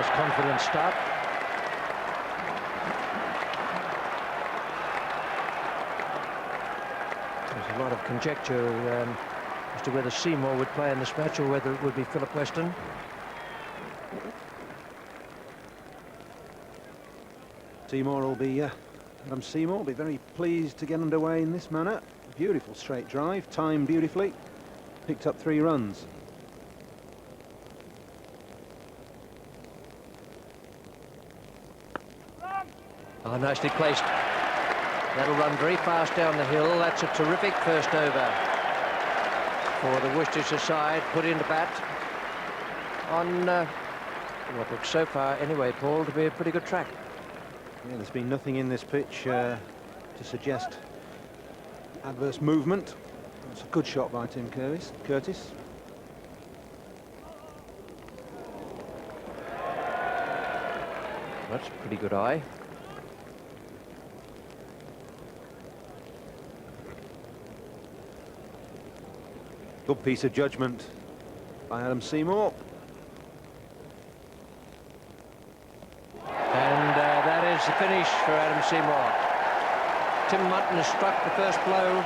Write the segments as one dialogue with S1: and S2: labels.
S1: Nice confident start. There's a lot of conjecture as to whether Seymour would play in this match or whether it would be Philip Weston.
S2: Seymour will be, Adam Seymour will be very pleased to get underway in this manner. Beautiful straight drive, timed beautifully, picked up 3 runs.
S1: Oh, nicely placed. That'll run very fast down the hill. That's a terrific first over for the Worcestershire side. Put into bat on what looks so far, anyway, Paul, to be a pretty good track.
S2: Yeah, there's been nothing in this pitch to suggest adverse movement. It's a good shot by Tim Curtis.
S1: That's a pretty good eye.
S2: Good piece of judgment by Adam Seymour.
S1: And that is the finish for Adam Seymour. Tim Mutton has struck the first blow.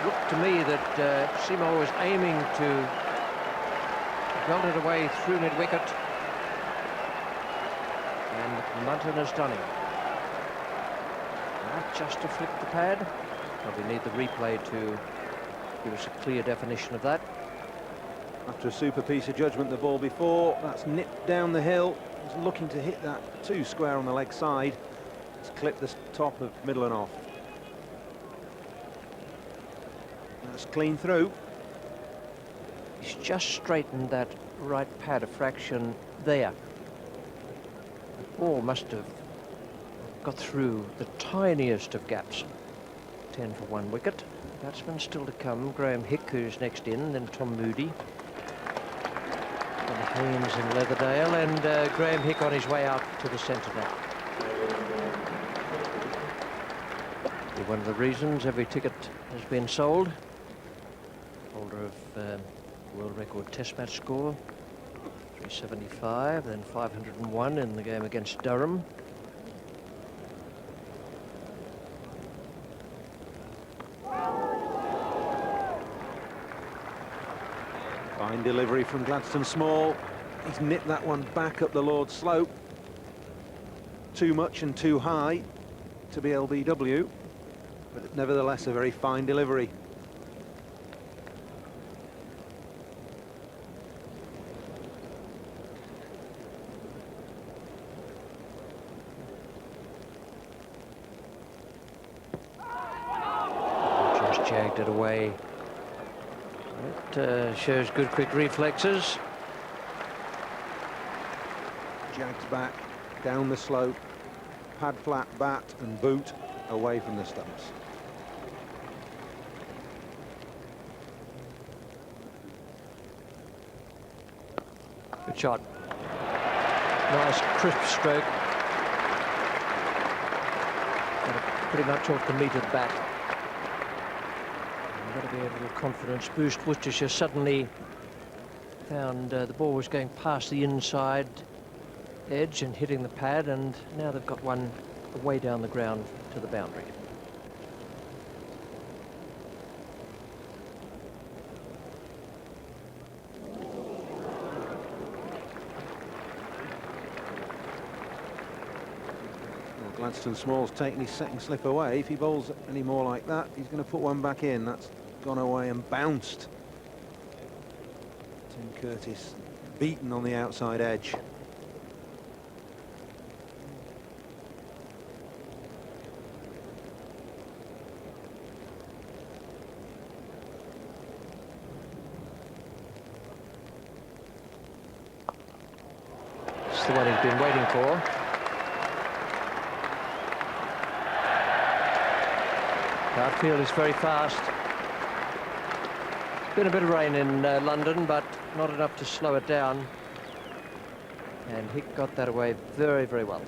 S1: Looked to me that Seymour was aiming to belt it away through mid-wicket. And Mutton has done it. Now just to flick the pad. Probably need the replay to give us a clear definition of that.
S2: After a super piece of judgment the ball before, that's nipped down the hill. He's looking to hit that 2 square on the leg side. It's clipped the top of middle and off. That's clean through.
S1: He's just straightened that right pad a fraction there. The ball must have got through the tiniest of gaps. 10 for 1 wicket. Batsman still to come. Graham Hick, who's next in, then Tom Moody. And Haynes and Leatherdale, and Graham Hick on his way out to the centre now. One of the reasons every ticket has been sold. Holder of world record test match score, 375, then 501 in the game against Durham.
S2: Fine delivery from Gladstone Small. He's nipped that one back up the Lord's slope. Too much and too high to be LBW, but nevertheless a very fine delivery.
S1: Just jagged it away. It shows good quick reflexes.
S2: Jags back, down the slope, pad flat, bat and boot away from the stumps.
S1: Good shot. Nice crisp stroke. Got it pretty much off the meat of the bat. Got to be a little confidence boost. Worcestershire suddenly found the ball was going past the inside edge and hitting the pad, and now they've got one way down the ground to the boundary.
S2: Well, Gladstone Small's taken his second slip away. If he bowls any more like that, he's going to put one back in. That's gone away and bounced. Tim Curtis beaten on the outside edge.
S1: It's the one he's been waiting for. The outfield is very fast. Been a bit of rain in London, but not enough to slow it down. And Hick got that away very, very well.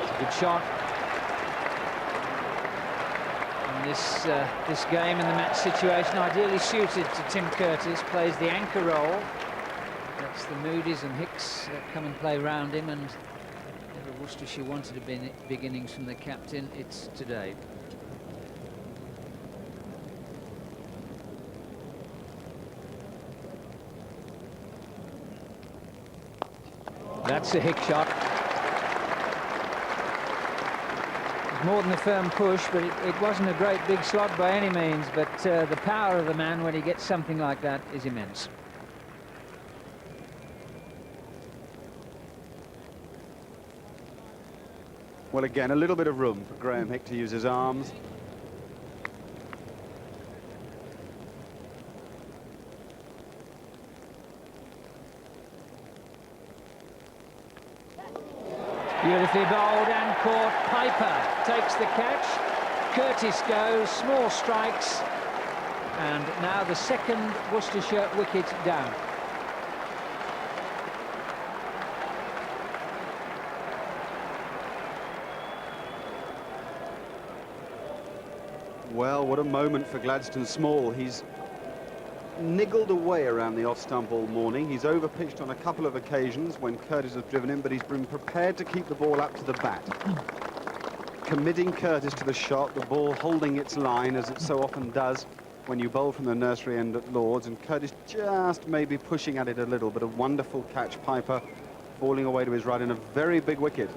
S1: It's a good shot.
S3: this game and the match situation. Ideally suited to Tim Curtis, plays the anchor role. That's the Moody's and Hicks that come and play round him, and if Worcestershire wanted to be big innings from the captain, it's today. That's a Hick shot. More than a firm push, but it wasn't a great big slot by any means, but the power of the man when he gets something like that is immense.
S4: Well, again, a little bit of room for Graham Hick to use his arms.
S3: Beautifully bowled and caught. Piper takes the catch. Curtis goes, small strikes, and now the second Worcestershire wicket down.
S4: Well, what a moment for Gladstone Small. He's niggled away around the off stump all morning. He's overpitched on a couple of occasions when Curtis has driven him, but he's been prepared to keep the ball up to the bat. Committing Curtis to the shot, the ball holding its line, as it so often does when you bowl from the nursery end at Lord's, and Curtis just maybe pushing at it a little, but a wonderful catch. Piper falling away to his right in a very big wicket.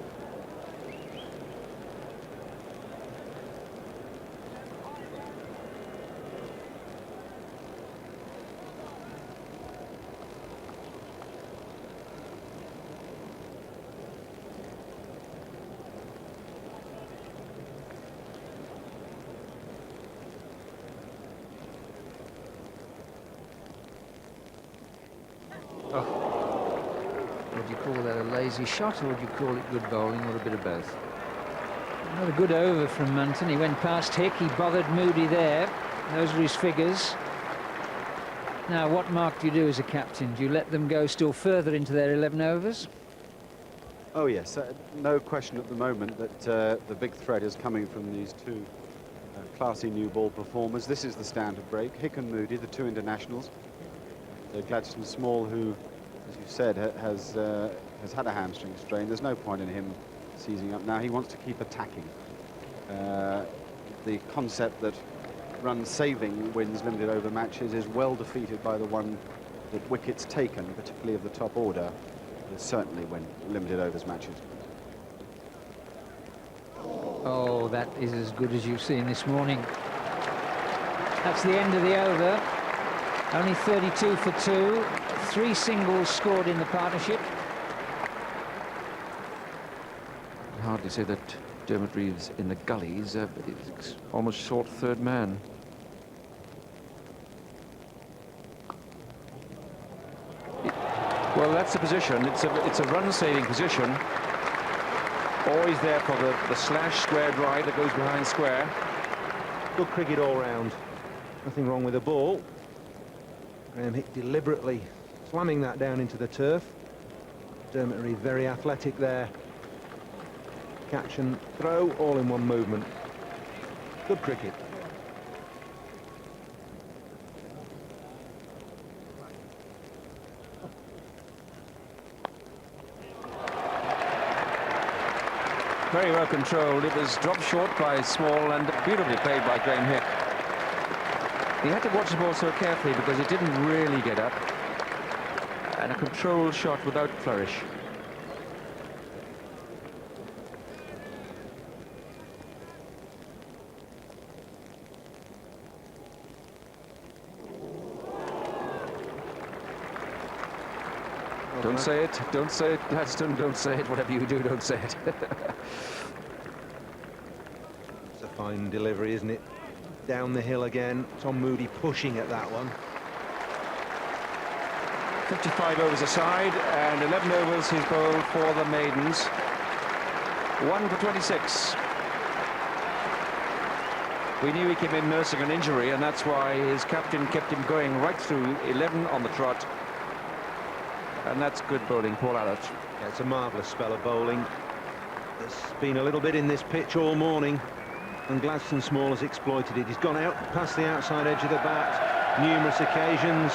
S3: Would you call that a lazy shot, or would you call it good bowling, or a bit of both? Another good over from Munton. He went past Hick, he bothered Moody there. Those were his figures. Now, what mark do you do as a captain? Do you let them go still further into their 11 overs?
S4: Oh yes, no question at the moment that the big threat is coming from these two classy new ball performers. This is the standard break. Hick and Moody, the two internationals. Gladstone Small, who, as you said, has had a hamstring strain. There's no point in him seizing up now. He wants to keep attacking. The concept that run saving wins limited over matches is well defeated by the one that wickets taken, particularly of the top order, certainly win limited overs matches.
S3: Oh, that is as good as you've seen this morning. That's the end of the over. Only 32 for 2, 3 singles scored in the partnership.
S1: I'd hardly say that Dermot Reeves in the gullies, but he's almost short third man. Well, that's the position. It's a run-saving position. Always there for the slash squared right that goes behind square.
S2: Good cricket all round. Nothing wrong with the ball. Graham Hick deliberately slamming that down into the turf. Dermot Reed very athletic there. Catch and throw all in one movement. Good cricket.
S1: Very well controlled. It was dropped short by Small and beautifully played by Graham Hick. He had to watch the ball so carefully because it didn't really get up. And a controlled shot without flourish. Don't say it, Gladstone, don't say it. Whatever you do, don't say it.
S2: It's a fine delivery, isn't it? Down the hill again. Tom Moody pushing at that one.
S1: 55 overs aside, and 11 overs he's bowled for the maidens. 1 for 26. We knew he came in nursing an injury, and that's why his captain kept him going right through 11 on the trot. And that's good bowling, Paul Allott.
S2: Yeah, it's a marvellous spell of bowling. There's been a little bit in this pitch all morning. And Gladstone Small has exploited it. He's gone out past the outside edge of the bat numerous occasions.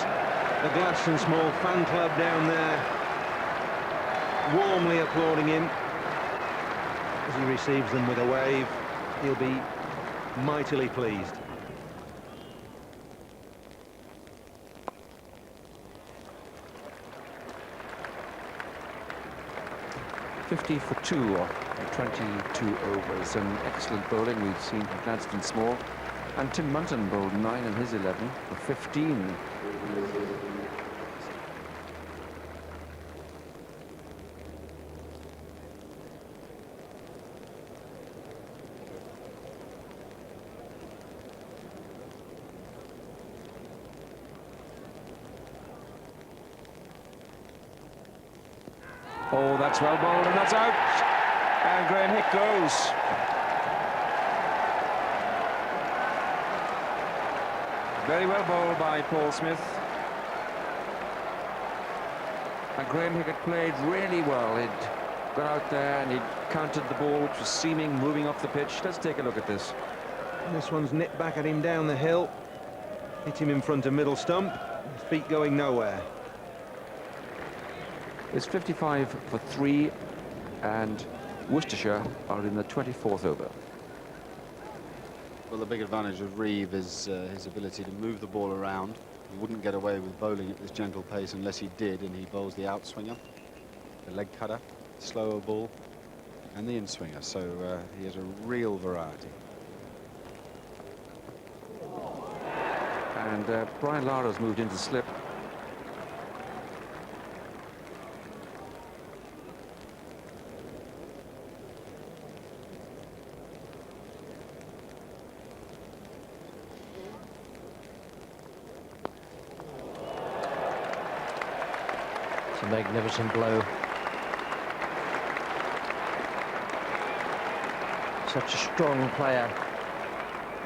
S2: The Gladstone Small fan club down there warmly applauding him as he receives them with a wave. He'll be mightily pleased.
S5: $50 for 2 or 22 overs. Some excellent bowling we've seen from Gladstone Small. And Tim Munton bowled 9 in his 11 for 15. Oh, that's well bowled, and that's out. And Graham Hick goes. Very well bowled by Paul Smith. And Graham Hick had played really well. He'd gone out there and he'd countered the ball, which was seaming, moving off the pitch. Let's take a look at this.
S2: This one's nipped back at him down the hill. Hit him in front of middle stump. His feet going nowhere.
S5: It's 55 for 3, and Worcestershire are in the 24th over.
S4: Well, the big advantage of Reeve is his ability to move the ball around. He wouldn't get away with bowling at this gentle pace unless he did, and he bowls the outswinger, the leg cutter, slower ball, and the in-swinger, so he has a real variety.
S5: And Brian Lara's moved into slip.
S1: It's a magnificent blow. Such a strong player.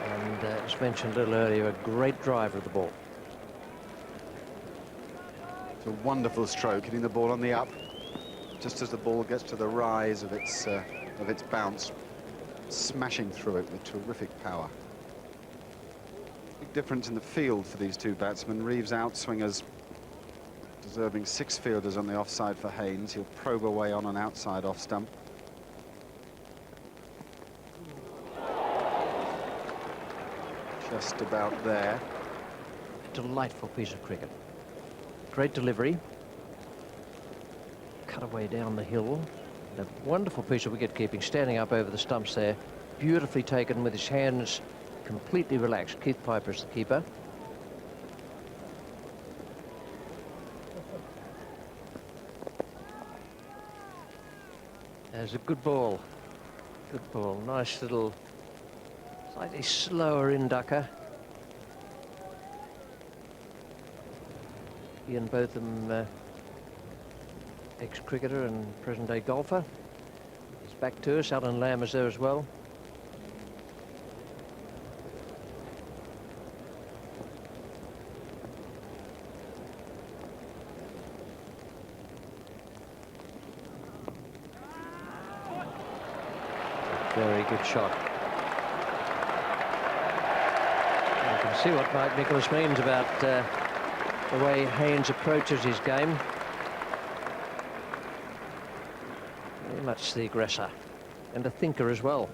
S1: And as mentioned a little earlier, a great driver of the ball.
S4: It's a wonderful stroke, hitting the ball on the up, just as the ball gets to the rise of its bounce, smashing through it with terrific power. Big difference in the field for these two batsmen. Reeves' outswingers deserving 6 fielders on the offside for Haynes. He'll probe away on an outside off stump. Just about there.
S1: Delightful piece of cricket. Great delivery. Cut away down the hill. A wonderful piece of wicket keeping, standing up over the stumps there. Beautifully taken with his hands completely relaxed. Keith Piper's the keeper. There's a good ball. Good ball. Nice little, slightly slower inducker. He and both of them ex-cricketer and present-day golfer. He's back to us. Alan Lamb is there as well. Very good shot. You can see what Mike Nicholas means about the way Haynes approaches his game. Very much the aggressor and a thinker as well.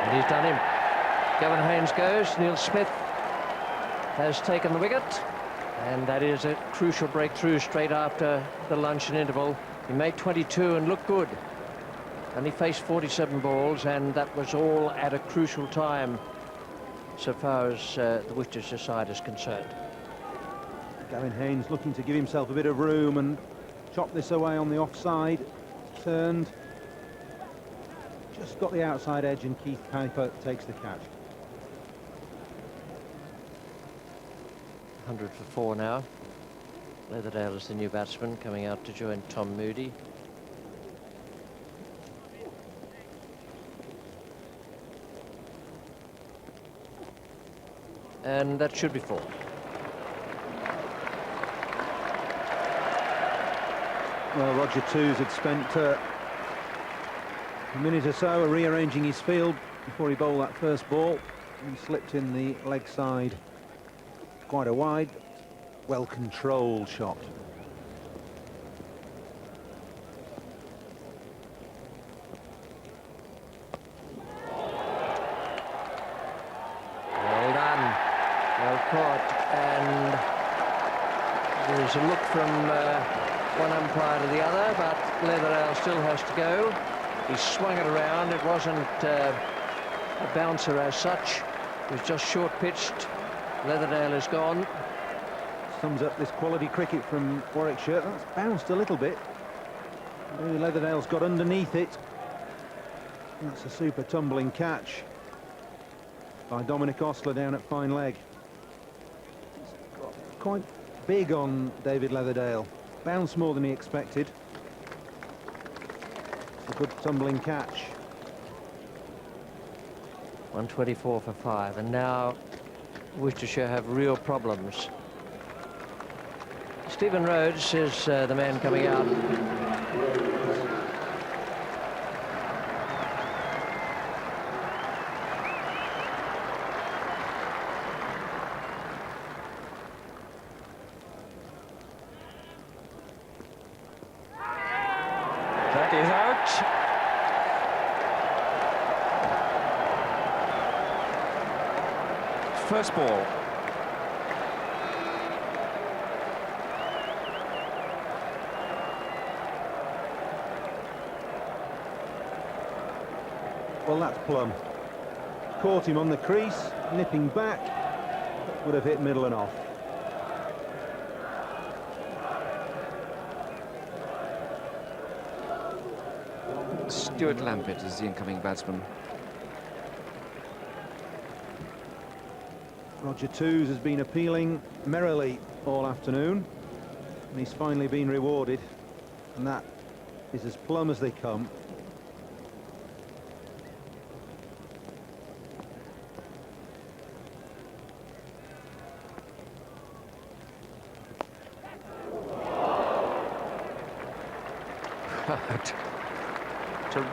S1: And he's done him. Gavin Haynes goes. Neil Smith has taken the wicket, and that is a crucial breakthrough straight after the luncheon interval. He made 22 and looked good. Only faced 47 balls, and that was all at a crucial time so far as the Worcestershire side is concerned.
S2: Gavin Haynes looking to give himself a bit of room and chop this away on the offside. Turned. Just got the outside edge, and Keith Piper takes the catch.
S1: 100 for 4 now. Leatherdale is the new batsman coming out to join Tom Moody. and that should be 4.
S2: Well, Roger Toos had spent a minute or so rearranging his field before he bowled that first ball. He slipped in the leg side, quite a wide, well-controlled shot.
S1: Well done. Well caught. And there's a look from one umpire to the other, but Leatherdale still has to go. He swung it around. It wasn't a bouncer as such. It was just short pitched. Leatherdale is gone.
S2: Sums up this quality cricket from Warwickshire. That's bounced a little bit. Maybe Leatherdale's got underneath it. That's a super tumbling catch by Dominic Ostler down at fine leg. It's got quite big on David Leatherdale. Bounced more than he expected. It's a good tumbling catch.
S1: 124 for 5, and now Worcestershire have real problems. Stephen Rhodes is the man coming out.
S5: That is out. First ball.
S2: Well, that's plumb. Caught him on the crease, nipping back. Would have hit middle and off.
S5: Stuart Lampitt is the incoming batsman.
S2: Roger Toos has been appealing merrily all afternoon, and he's finally been rewarded, and that is as plumb as they come.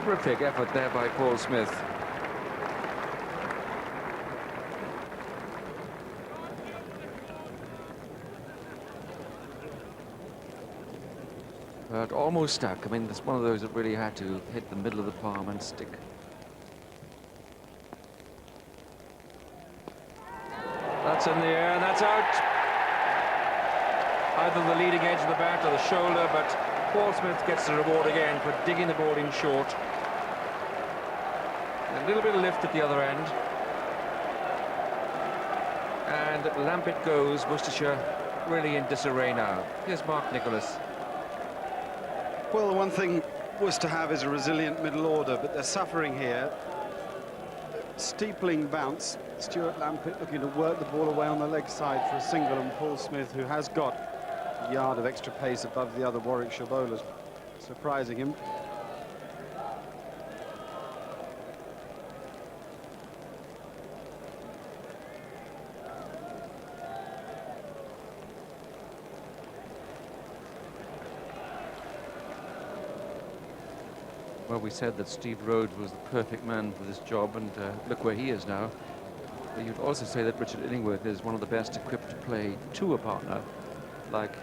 S5: Terrific effort there by Paul Smith. But almost stuck. I mean, it's one of those that really had to hit the middle of the palm and stick.
S6: That's in the air, and that's out. Either the leading edge of the bat or the shoulder, but Paul Smith gets the reward again for digging the ball in short. A little bit of lift at the other end. And Lampitt goes. Worcestershire really in disarray now. Here's Mark Nicholas.
S4: Well, the one thing was to have is a resilient middle order, but they're suffering here. Steepling bounce. Stuart Lampitt looking to work the ball away on the leg side for a single, and Paul Smith, who has got a yard of extra pace above the other Warwickshire bowlers, surprising him.
S5: Well, we said that Steve Rhodes was the perfect man for this job, and look where he is now. But you'd also say that Richard Illingworth is one of the best equipped to play to a partner, like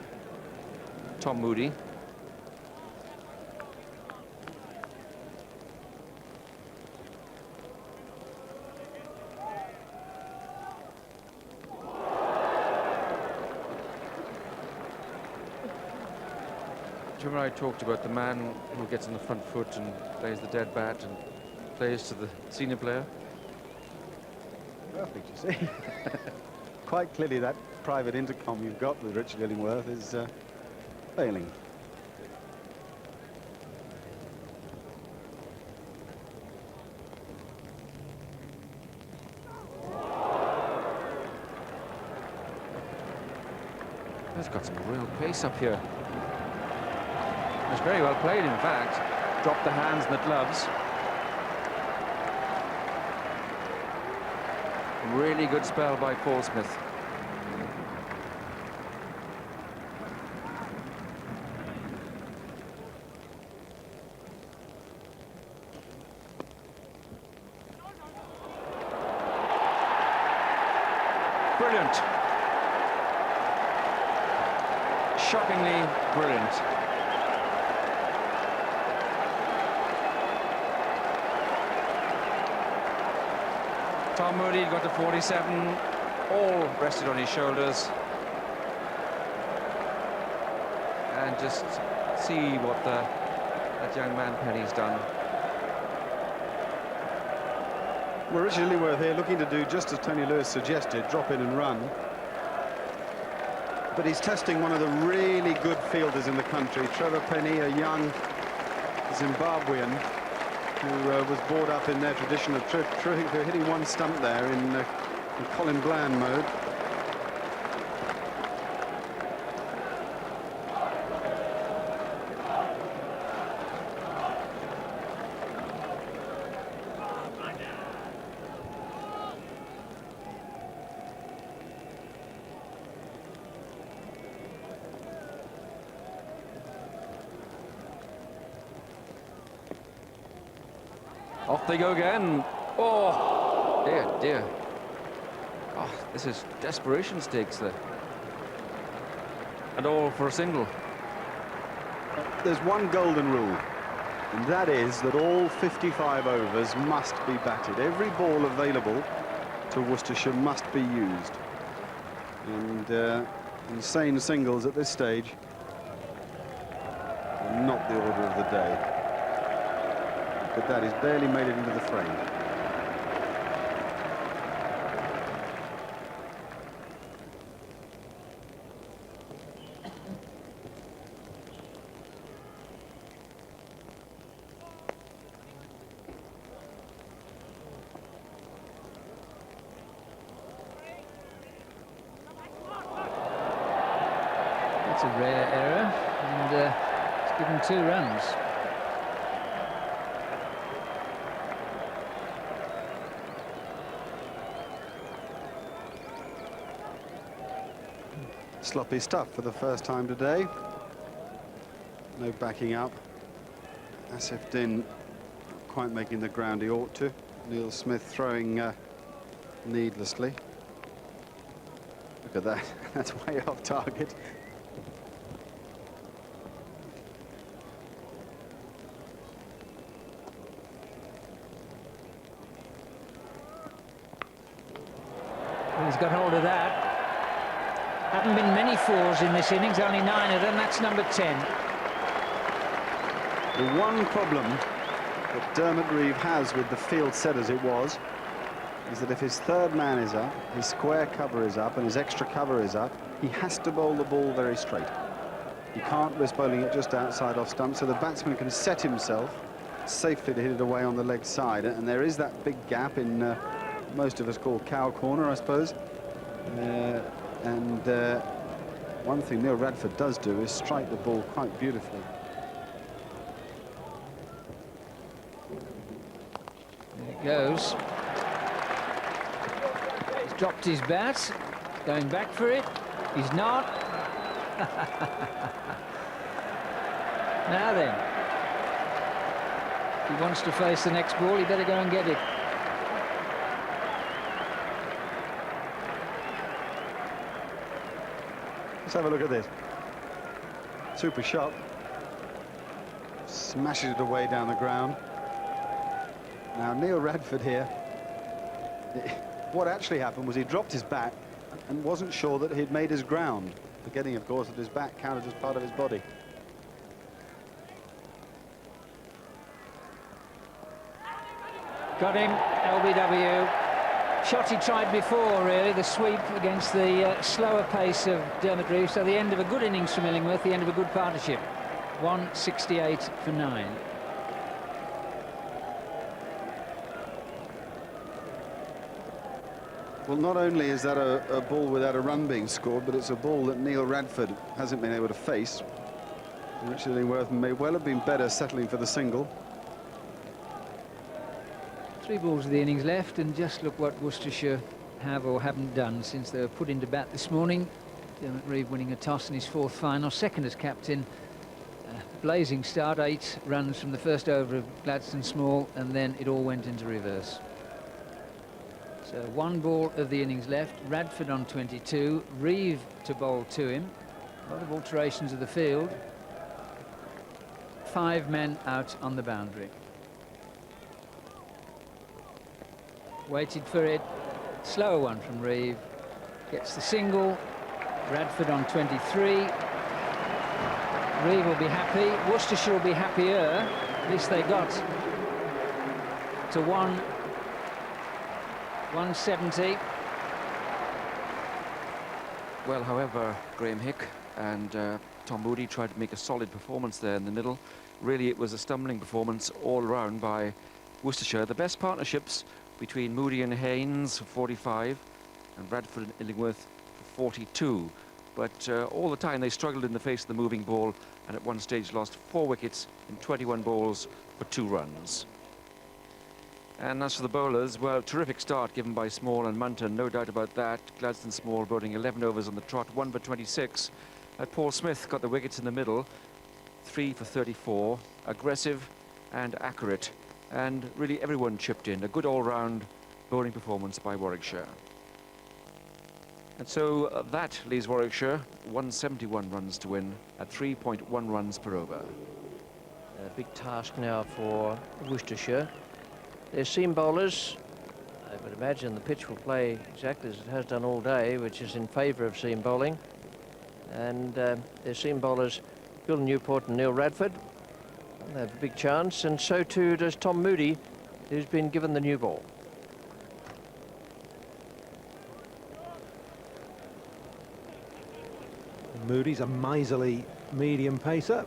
S5: Tom Moody. Do you remember I talked about the man who gets on the front foot and plays the dead bat and plays to the senior player?
S4: Perfect, you see. Quite clearly that private intercom you've got with Richard Illingworth is failing.
S5: He's got some real pace up here. It's very well played, in fact. Dropped the hands and the gloves. Really good spell by Paul Smith. Brilliant. Shockingly brilliant. Tom Moody got to 47, all rested on his shoulders. And just see what that young man Penny's done.
S4: Well, Richard Illingworth here looking to do just as Tony Lewis suggested, drop in and run. But he's testing one of the really good fielders in the country, Trevor Penny, a young Zimbabwean who was brought up in their tradition of hitting one stump there in Colin Bland mode.
S5: Off they go again. Oh, dear, dear. Oh, this is desperation stakes there. And all for a single.
S4: There's one golden rule, and that is that all 55 overs must be batted. Every ball available to Worcestershire must be used. And insane singles at this stage are not the order of the day. But that has barely made it into the frame.
S3: That's a rare error, and it's given 2 runs.
S4: Sloppy stuff for the first time today. No backing up. Asif Din not quite making the ground he ought to. Neil Smith throwing needlessly. Look at that. That's way off target.
S3: Well, he's got hold of that. Haven't been many 4s in this innings, only 9 of them. That's number 10.
S4: The one problem that Dermot Reeve has with the field set as it was is that if his third man is up, his square cover is up and his extra cover is up, he has to bowl the ball very straight. He can't risk bowling it just outside off stump, so the batsman can set himself safely to hit it away on the leg side. And there is that big gap in most of us call cow corner, I suppose. And one thing Neil Radford does do is strike the ball quite beautifully.
S3: There it goes. He's dropped his bat, going back for it. He's not. Now then, if he wants to face the next ball, he better go and get it.
S4: Let's have a look at this. Super shot. Smashes it away down the ground. Now, Neil Radford here, what actually happened was he dropped his bat and wasn't sure that he'd made his ground, forgetting, of course, that his bat counted as part of his body.
S3: Got him, LBW. Shot he tried before, really, the sweep against the slower pace of Dermot Reeve. So the end of a good innings from Illingworth, the end of a good partnership. 168 for 9.
S4: Well, not only is that a ball without a run being scored, but it's a ball that Neil Radford hasn't been able to face. Richard Illingworth may well have been better settling for the single.
S3: 3 balls of the innings left, and just look what Worcestershire have or haven't done since they were put into bat this morning. Dermot Reeve winning a toss in his 4th final, second as captain. Blazing start, 8 runs from the first over of Gladstone Small, and then it all went into reverse. So 1 ball of the innings left. Radford on 22, Reeve to bowl to him. A lot of alterations of the field. 5 men out on the boundary. Waited for it. Slower one from Reeve. Gets the single. Radford on 23. Reeve will be happy. Worcestershire will be happier. At least they got to 170.
S5: Well, however, Graham Hick and Tom Moody tried to make a solid performance there in the middle. Really, it was a stumbling performance all round by Worcestershire. The best partnerships between Moody and Haynes for 45 and Radford and Illingworth for 42. But all the time they struggled in the face of the moving ball, and at one stage lost 4 wickets in 21 balls for 2 runs. And as for the bowlers, well, terrific start given by Small and Munton, no doubt about that. Gladstone Small bowling 11 overs on the trot, 1 for 26. Paul Smith got the wickets in the middle, 3 for 34, aggressive and accurate. And really everyone chipped in, a good all-round bowling performance by Warwickshire. And so that leaves Warwickshire 171 runs to win at 3.1 runs per over.
S1: A big task now for Worcestershire. Their seam bowlers, I would imagine the pitch will play exactly as it has done all day, which is in favour of seam bowling. And their seam bowlers, Bill Newport and Neil Radford, they have a big chance, and so too does Tom Moody, who's been given the new ball.
S2: Moody's a miserly medium pacer.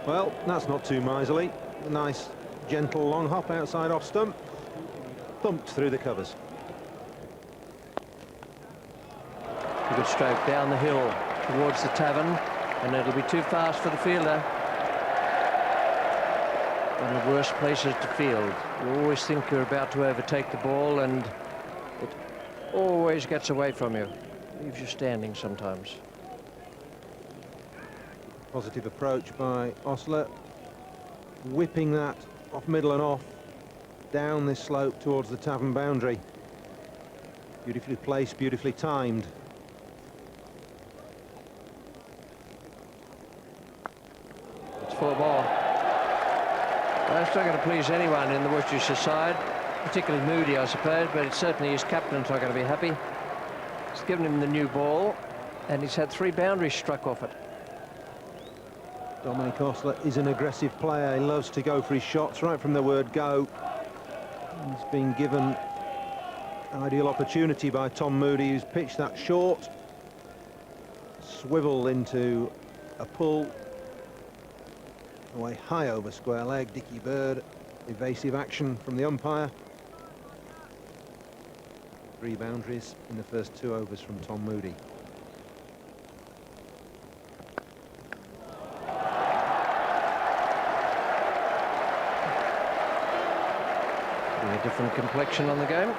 S2: Well, that's not too miserly. A nice, gentle long hop outside off stump. Thumped through the covers.
S1: A good stroke down the hill towards the tavern, and it'll be too fast for the fielder. One of the worst places to field. You always think you're about to overtake the ball, and it always gets away from you. Leaves you standing sometimes.
S2: Positive approach by Osler, whipping that off middle and off down this slope towards the tavern boundary. Beautifully placed, beautifully timed.
S1: It's 4 ball. Well, it's not going to please anyone in the Worcestershire side, particularly Moody, I suppose, but it's certainly his captain's not going to be happy. It's given him the new ball, and he's had 3 boundaries struck off it.
S2: Dominic Osler is an aggressive player. He loves to go for his shots right from the word go. He's been given an ideal opportunity by Tom Moody, who's pitched that short. Swivel into a pull. Away high over square leg. Dickie Bird, evasive action from the umpire. 3 boundaries in the first 2 overs from Tom Moody.
S1: A different complexion on the game.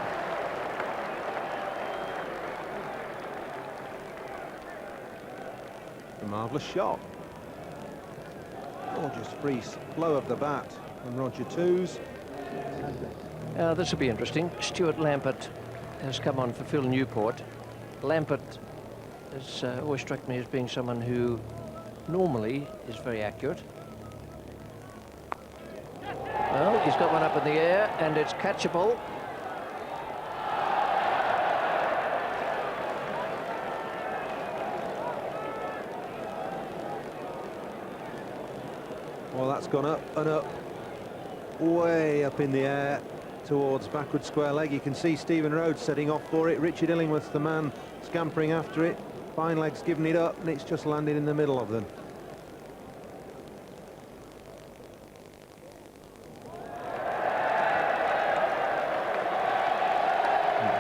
S2: A marvellous shot. Gorgeous free flow of the bat from Roger Twos.
S1: This will be interesting. Stuart Lampert has come on for Phil Newport. Lampert has always struck me as being someone who normally is very accurate. Well, he's got one up in the air, and it's catchable.
S2: Well, that's gone up and up, way up in the air towards backward square leg. You can see Stephen Rhodes setting off for it. Richard Illingworth, the man, scampering after it. Fine legs giving it up, and it's just landed in the middle of them.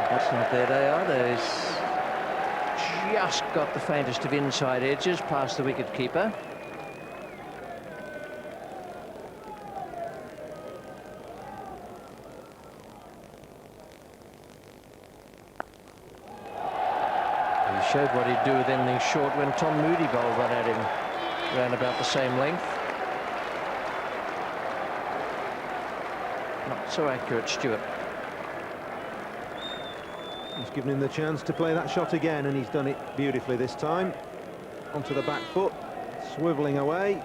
S1: That's not their day either. He's just got the faintest of inside edges past the wicket keeper. He showed what he'd do with anything short when Tom Moody bowled one at him, round about the same length. Not so accurate, Stewart.
S2: He's given him the chance to play that shot again, and he's done it beautifully this time. Onto the back foot, swivelling away.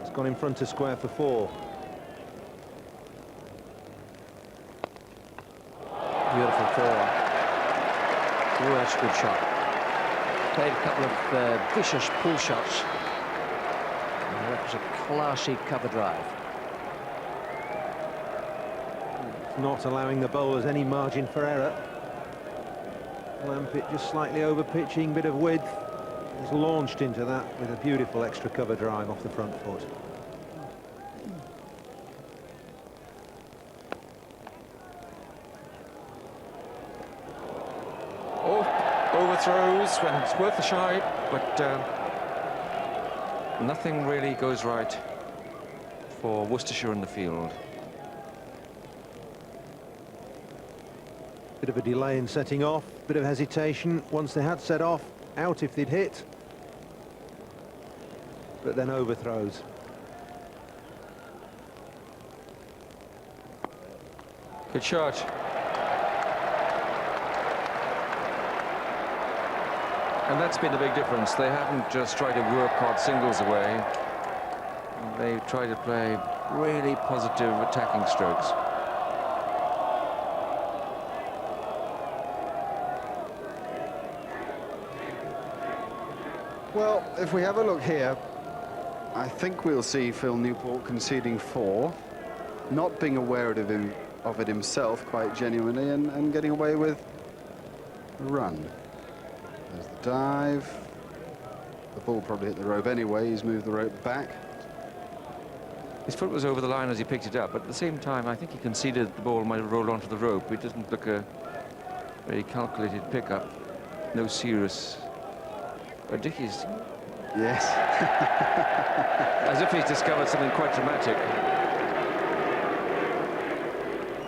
S2: It's gone in front of square for 4.
S1: Beautiful 4. Oh, that's a good shot. Played a couple of vicious pull shots. And that was a classy cover drive.
S2: Not allowing the bowlers any margin for error. Lampit just slightly over pitching, bit of width. He's launched into that with a beautiful extra cover drive off the front foot.
S6: Oh, overthrows when it's worth a shot, but nothing really goes right for Worcestershire in the field.
S2: Bit of a delay in setting off, bit of hesitation. Once they had set off, out if they'd hit. But then overthrows.
S6: Good shot. And that's been the big difference. They haven't just tried to work hard singles away. They try to play really positive attacking strokes.
S4: Well, if we have a look here, I think we'll see Phil Newport conceding 4, not being aware of it himself quite genuinely, and getting away with a run. There's the dive. The ball probably hit the rope anyway. He's moved the rope back.
S6: His foot was over the line as he picked it up, but at the same time, I think he conceded the ball might have rolled onto the rope. It doesn't look a very calculated pickup. No serious. But Dickie's...
S4: Yes.
S6: As if he's discovered something quite dramatic.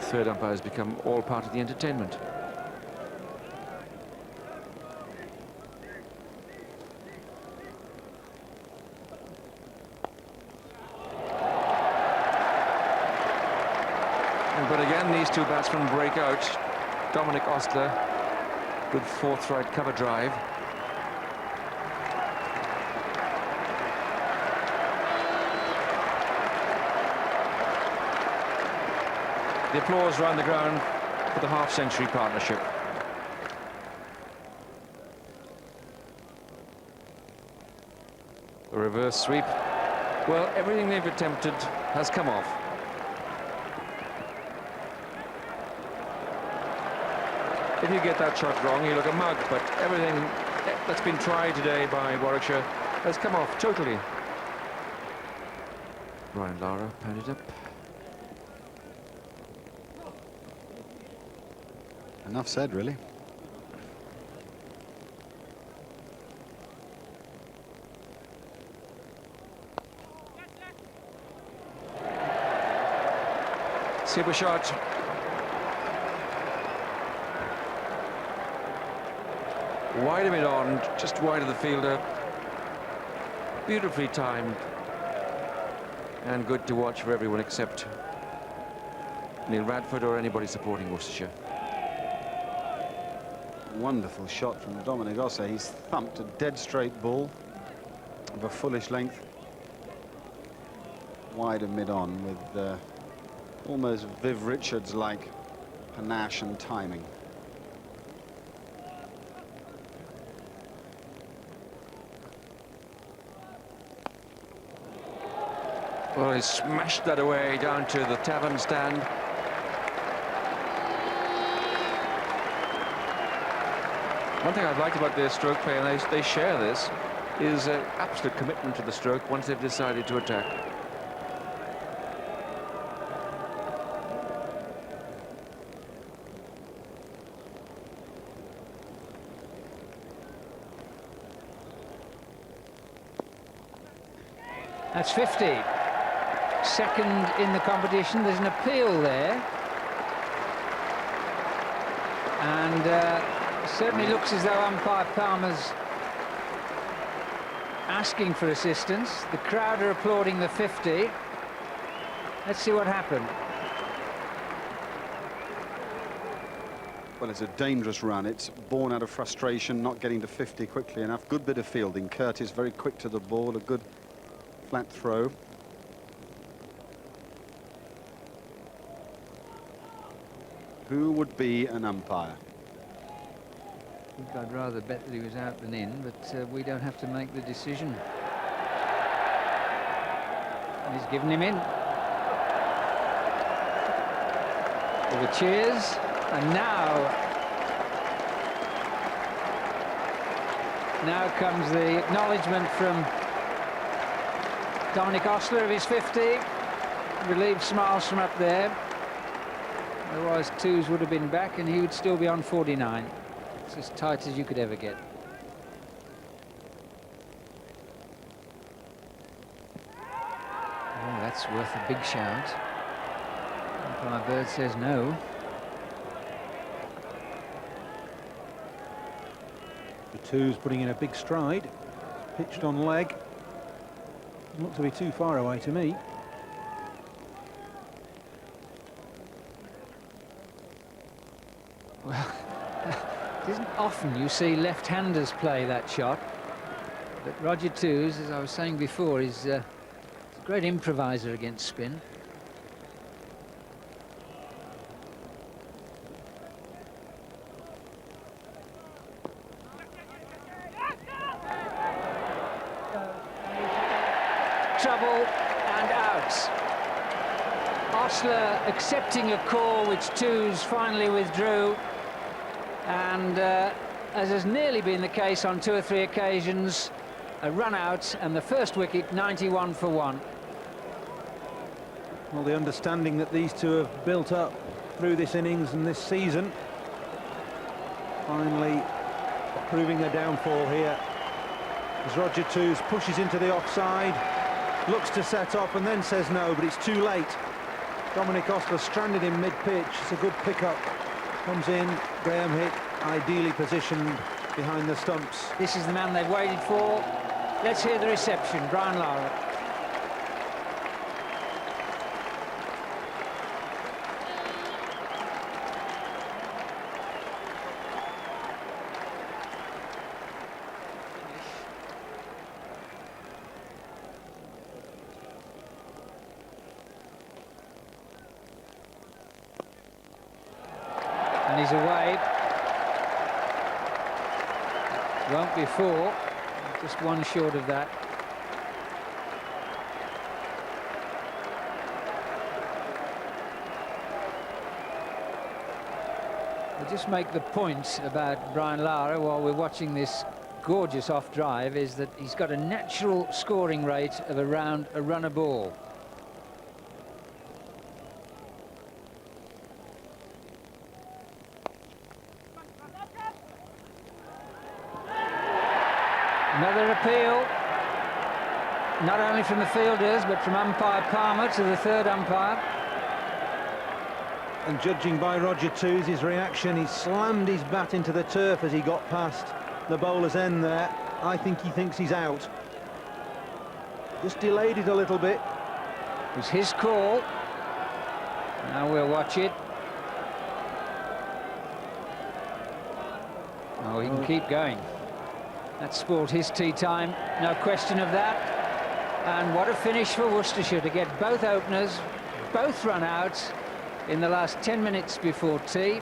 S6: Third umpire has become all part of the entertainment. But again, these two batsmen break out. Dominic Ostler, good fourth right cover drive. The applause round the ground for the half-century partnership. The reverse sweep. Well, everything they've attempted has come off. If you get that shot wrong, you look a mug, but everything that's been tried today by Warwickshire has come off totally. Ryan Lara padded up.
S4: Enough said, really.
S6: Super shot. Wide of it on, just wide of the fielder. Beautifully timed. And good to watch for everyone except Neil Radford or anybody supporting Worcestershire.
S4: Wonderful shot from Dominic Ostler. He's thumped a dead straight ball of a fullish length, wide and mid-on, with almost Viv Richards-like panache and timing.
S6: Well, he smashed that away down to the tavern stand. One thing I've liked about their stroke play, and they share this, is an absolute commitment to the stroke once they've decided to attack.
S3: That's 50. Second in the competition. There's an appeal there. And it certainly looks as though umpire Palmer's asking for assistance. The crowd are applauding the 50. Let's see what happened.
S4: Well, it's a dangerous run. It's born out of frustration, not getting to 50 quickly enough. Good bit of fielding. Curtis very quick to the ball, a good flat throw. Who would be an umpire?
S3: I think I'd rather bet that he was out than in, but we don't have to make the decision. And he's given him in. With the cheers, and now comes the acknowledgement from Dominic Ostler of his 50. Relieved smiles from up there. Otherwise, twos would have been back, and he would still be on 49. It's as tight as you could ever get. Oh, that's worth a big shout. Umpire Bird says no.
S2: The two's putting in a big stride. Pitched on leg. Doesn't look to be too far away to me.
S3: Well, it isn't often you see left-handers play that shot. But Roger Twos, as I was saying before, is a great improviser against spin. Trouble and out. Ostler accepting a call which Twos finally withdrew, and as has nearly been the case on 2 or 3 occasions, a run out and the first wicket, 91 for 1.
S2: Well, the understanding that these two have built up through this innings and this season, finally proving their downfall here. As Roger Twos pushes into the offside, looks to set up and then says no, but it's too late. Dominic Ostler stranded in mid-pitch. It's a good pickup. Comes in, Graham hit, ideally positioned behind the stumps.
S3: This is the man they've waited for. Let's hear the reception. Brian Lara. And he's away. Won't be 4, just 1 short of that. I'll just make the point about Brian Lara while we're watching this gorgeous off drive, is that he's got a natural scoring rate of around a run a ball. Another appeal, not only from the fielders, but from umpire Palmer to the third umpire.
S2: And judging by Roger Twos, his reaction, he slammed his bat into the turf as he got past the bowler's end there. I think he thinks he's out. Just delayed it a little bit.
S3: It was his call. Now we'll watch it. Oh, he can keep going. That spoiled his tea time, no question of that. And what a finish for Worcestershire to get both openers, both run out in the last 10 minutes before tea.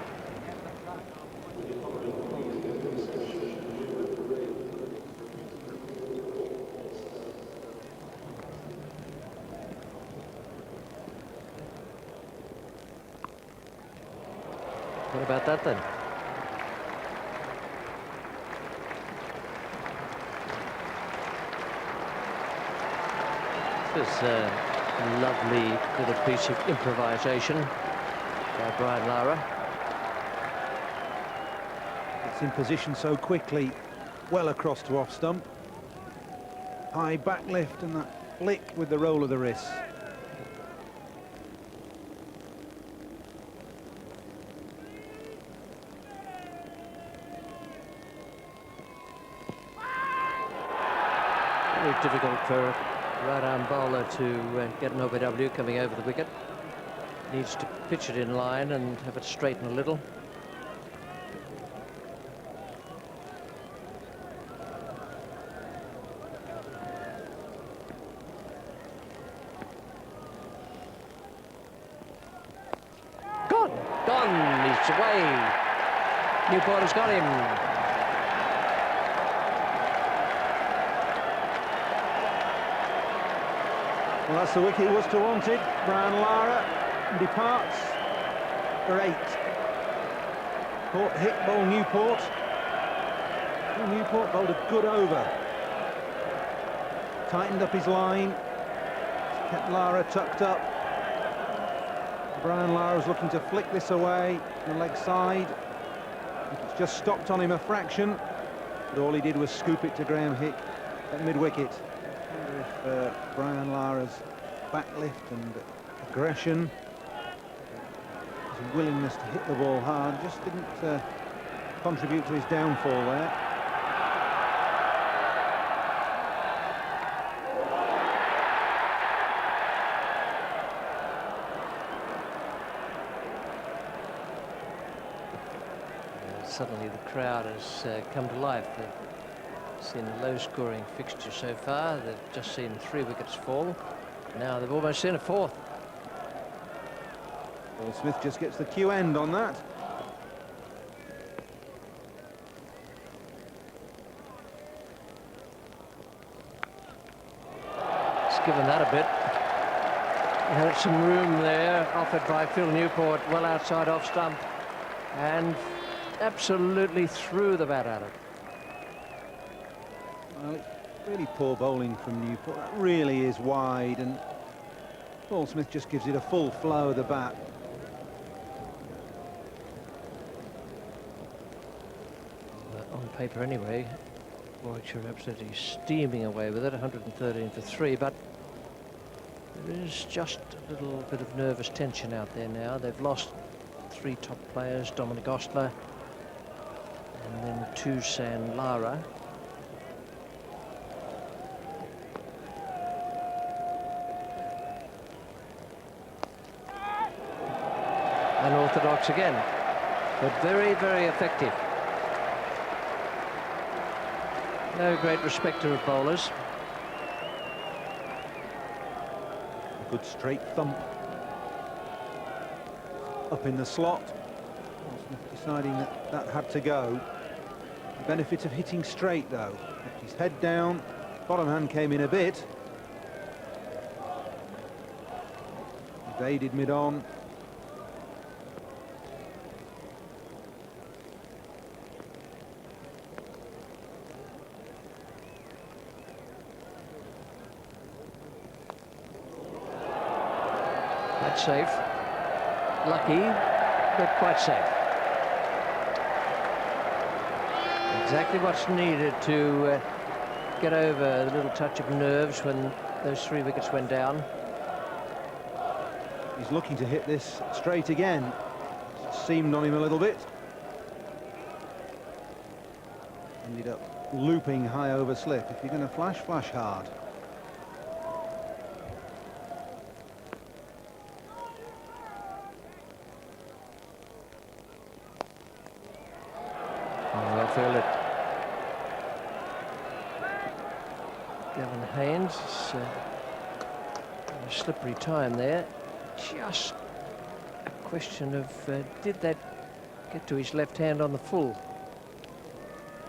S1: What about that then? This is a lovely little piece of improvisation by Brian Lara.
S2: It's in position so quickly, well across to off stump. High back lift, and that flick with the roll of the wrist.
S1: Very difficult for a right-arm bowler to get an OBW coming over the wicket. Needs to pitch it in line and have it straighten a little. Gone, he's away. Newport has got him.
S2: Well, that's the wicket he was to wanted. Brian Lara departs for 8. Port hit ball Newport. Well, Newport bowled a good over. Tightened up his line. Kept Lara tucked up. Brian Lara was looking to flick this away on the leg side. It's just stopped on him a fraction, but all he did was scoop it to Graham Hick at mid-wicket. I wonder if Brian Lara's backlift and aggression, his willingness to hit the ball hard, just didn't contribute to his downfall there.
S1: Suddenly the crowd has come to life. They've seen a low-scoring fixture so far. They've just seen 3 wickets fall. Now they've almost seen a 4th.
S2: Paul Smith just gets the cue end on that.
S1: He's given that a bit. He had some room there, offered by Phil Newport, well outside off stump, and absolutely threw the bat at it.
S2: Well, it's really poor bowling from Newport. That really is wide, and Paul Smith just gives it a full flow of the bat.
S1: On paper anyway, Warwickshire absolutely steaming away with it, 113 for 3, but there is just a little bit of nervous tension out there now. They've lost 3 top players, Dominic Ostler, and then Tusan Lara. Unorthodox again, but very, very effective. No great respecter of bowlers.
S2: A good straight thump up in the slot. Deciding that that had to go. The benefit of hitting straight, though. Kept his head down. Bottom hand came in a bit. Evaded mid-on.
S1: That's safe. Lucky, but quite safe. Exactly what's needed to get over the little touch of nerves when those 3 wickets went down.
S2: He's looking to hit this straight again. Seamed on him a little bit. Ended up looping high over slip. If you're going to flash, flash hard.
S1: Well feel it. Gavin Haynes, a slippery time there. Just a question of did that get to his left hand on the full?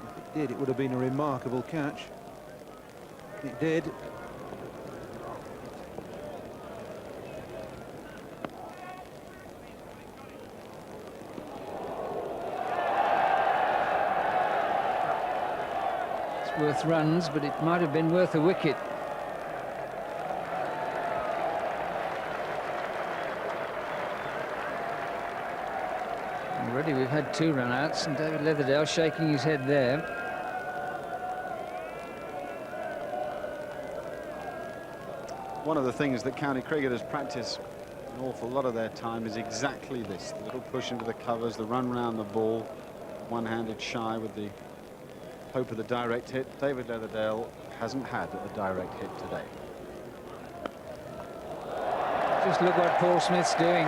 S2: If it did, it would have been a remarkable catch. It did.
S3: Worth runs, but it might have been worth a wicket. Already we've had 2 run-outs, and David Leatherdale shaking his head there.
S4: One of the things that county cricketers practice an awful lot of their time is exactly this. The little push into the covers, the run round the ball, one-handed shy with the hope of the direct hit. David Leatherdale hasn't had a direct hit today.
S3: Just look what Paul Smith's doing.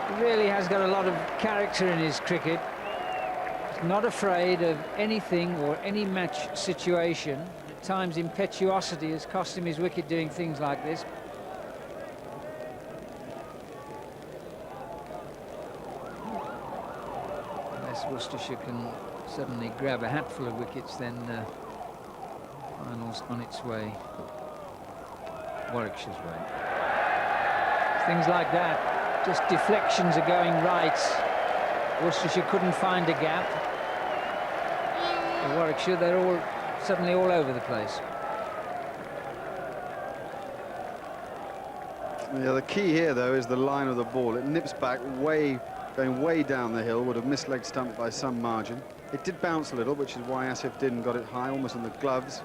S3: He really has got a lot of character in his cricket. He's not afraid of anything or any match situation. At times impetuosity has cost him his wicket doing things like this. Unless Worcestershire can suddenly grab a hatful of wickets, then finals on its way. Warwickshire's way. Things like that, just deflections are going right. Worcestershire couldn't find a gap. For Warwickshire, they're all suddenly all over the place.
S4: Yeah, the key here, though, is the line of the ball. It nips back going way down the hill, would have missed leg stump by some margin. It did bounce a little, which is why Asif Din got it high, almost on the gloves.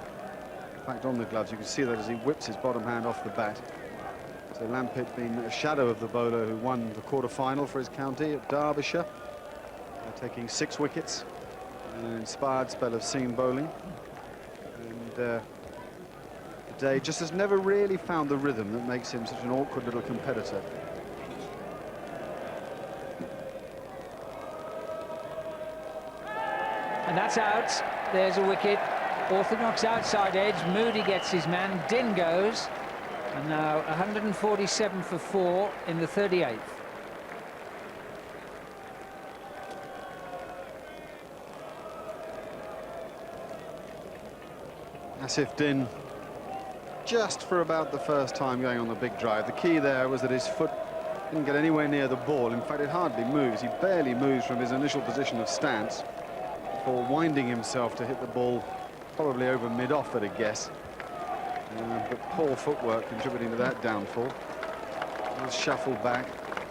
S4: In fact, on the gloves, you can see that as he whips his bottom hand off the bat. So Lampitt being a shadow of the bowler who won the quarter-final for his county at Derbyshire, taking 6 wickets, an inspired spell of seam bowling. And today just has never really found the rhythm that makes him such an awkward little competitor.
S3: And that's out. There's a wicket. Orthodox outside edge. Moody gets his man. Din goes. And now 147 for 4 in the 38th.
S4: Asif Din, just for about the first time going on the big drive. The key there was that his foot didn't get anywhere near the ball. In fact, it hardly moves. He barely moves from his initial position of stance before winding himself to hit the ball probably over mid-off at a guess. But poor footwork contributing to that downfall. He'll shuffle back.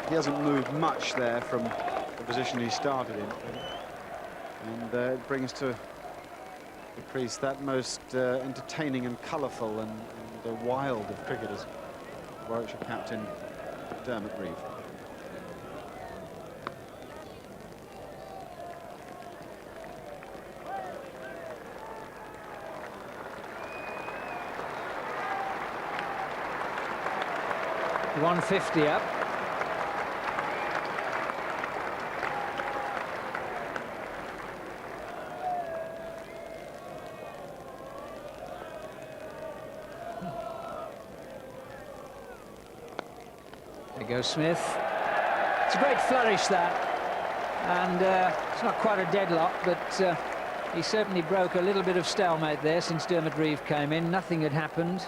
S4: He hasn't moved much there from the position he started in. And it brings to the crease that most entertaining and colourful and wild of cricketers, Warwickshire captain Dermot Reeve.
S3: .150 up. There goes Smith. It's a great flourish, that. And it's not quite a deadlock, but he certainly broke a little bit of stalemate there since Dermot Reeve came in. Nothing had happened.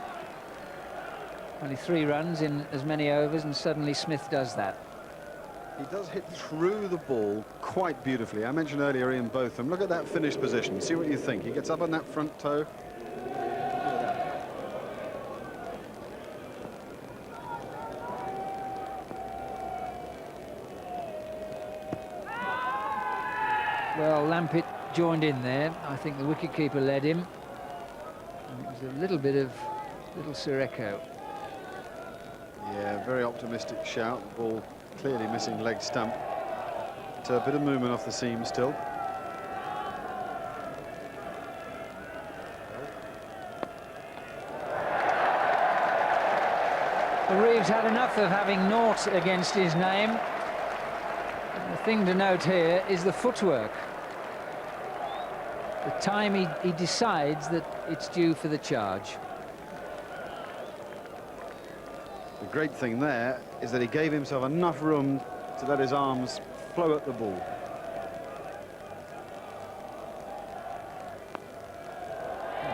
S3: Only 3 runs in as many overs, and suddenly Smith does that.
S4: He does hit through the ball quite beautifully. I mentioned earlier Ian Botham. Look at that finished position. See what you think. He gets up on that front toe.
S3: Well, Lampitt joined in there. I think the wicketkeeper led him. And it was a little bit of little Sireko.
S4: Yeah, very optimistic shout. The ball clearly missing leg stump. But a bit of movement off the seam still.
S3: Well, Reeves had enough of having naught against his name. And the thing to note here is the footwork. The time he decides that it's due for the charge.
S4: The great thing there is that he gave himself enough room to let his arms flow at the ball.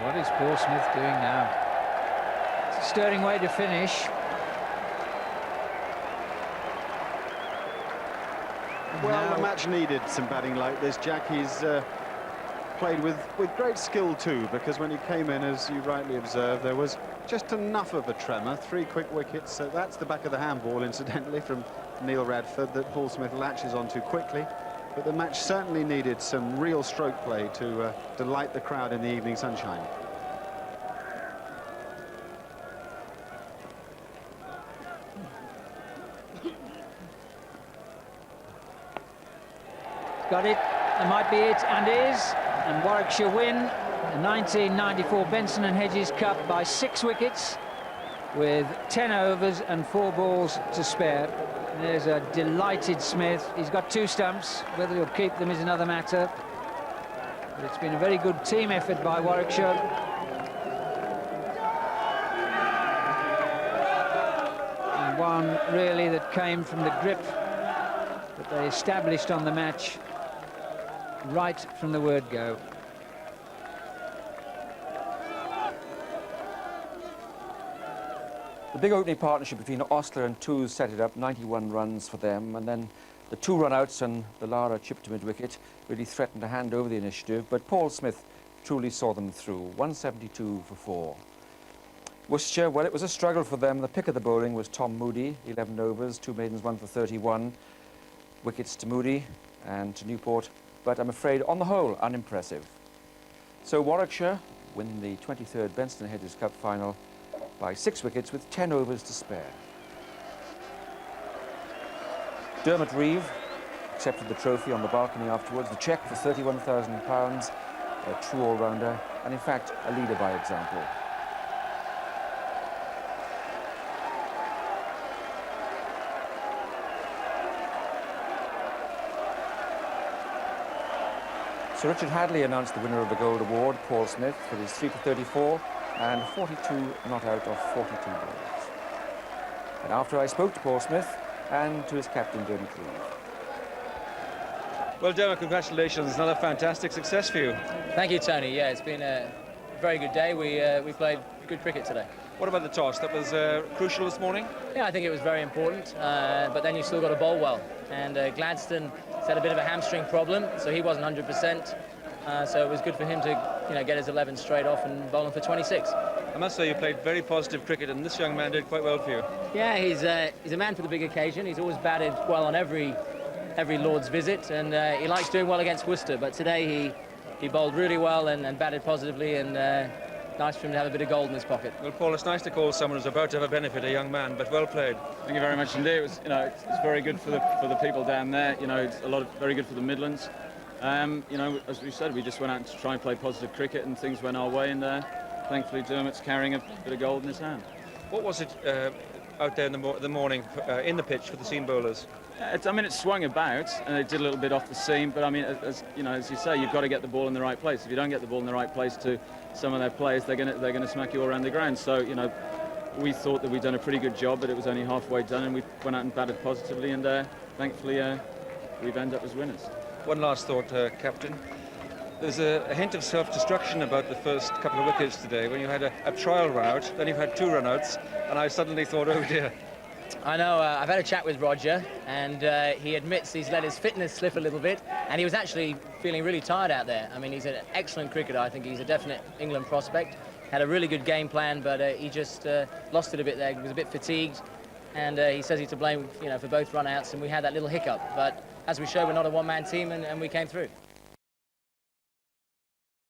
S3: What is Paul Smith doing now? It's a stirring way to finish. And
S4: Well,
S3: now
S4: the match needed some batting like this, Jack. He's played with great skill too, because when he came in, as you rightly observed, there was just enough of a tremor. 3 quick wickets. That's the back of the handball, incidentally, from Neil Radford, that Paul Smith latches on too quickly. But the match certainly needed some real stroke play to delight the crowd in the evening sunshine.
S3: Got it. That might be it, and is. And Warwickshire win the 1994 Benson Hedges Cup by 6 wickets with 10 overs and 4 balls to spare. There's a delighted Smith. He's got 2 stumps. Whether he'll keep them is another matter. But it's been a very good team effort by Warwickshire. And one really that came from the grip that they established on the match right from the word go.
S6: The big opening partnership between Ostler and Toos set it up, 91 runs for them, and then the 2 run-outs and the Lara chip to mid-wicket really threatened to hand over the initiative, but Paul Smith truly saw them through, 172 for 4. Worcestershire, well, it was a struggle for them. The pick of the bowling was Tom Moody, 11 overs, 2 maidens, 1 for 31. Wickets to Moody and to Newport, but I'm afraid, on the whole, unimpressive. So Warwickshire win the 23rd Benson Hedges Cup final by 6 wickets with 10 overs to spare. Dermot Reeve accepted the trophy on the balcony afterwards, the cheque for £31,000, a true all-rounder, and in fact, a leader by example. Sir Richard Hadley announced the winner of the Gold Award, Paul Smith, for his 3 for 34 and 42 not out of 42 balls. And after I spoke to Paul Smith and to his captain, Dermot Reeve.
S5: Well, Dermot, congratulations. Another fantastic success for you.
S7: Thank you, Tony. Yeah, it's been a very good day. We played good cricket today.
S5: What about the toss? That was crucial this morning?
S7: Yeah, I think it was very important, but then you still got to bowl well. And Gladstone had a bit of a hamstring problem, so he wasn't 100%. So it was good for him to, get his 11 straight off and bowl him for 26.
S5: I must say you played very positive cricket, and this young man did quite well for you.
S7: Yeah, he's a man for the big occasion. He's always batted well on every Lord's visit, and he likes doing well against Worcester. But today he bowled really well and batted positively, and nice for him to have a bit of gold in his pocket.
S5: Well, Paul, it's nice to call someone who's about to have a benefit, a young man, but well played.
S8: Thank you very much indeed. It was, it's very good for the people down there. It's very good for the Midlands. As we said, we just went out to try and play positive cricket, and things went our way, and thankfully Dermot's carrying a bit of gold in his hand.
S5: What was it out there in the morning in the pitch for the seam bowlers?
S8: It swung about, and it did a little bit off the seam, but as you say, you've got to get the ball in the right place. If you don't get the ball in the right place to some of their players, they're going to smack you all around the ground. So we thought that we'd done a pretty good job, but it was only halfway done, and we went out and batted positively, and thankfully we've ended up as winners.
S5: One last thought, Captain. There's a hint of self-destruction about the first couple of wickets today, when you had a trial run-out, then you've had 2 run-outs, and I suddenly thought, oh dear.
S7: I know, I've had a chat with Roger, and he admits he's let his fitness slip a little bit, and he was actually feeling really tired out there. I mean, he's an excellent cricketer. I think he's a definite England prospect. Had a really good game plan, but he just lost it a bit there. He was a bit fatigued, and he says he's to blame, for both run-outs, and we had that little hiccup. But as we showed, we're not a one-man team, and we came through.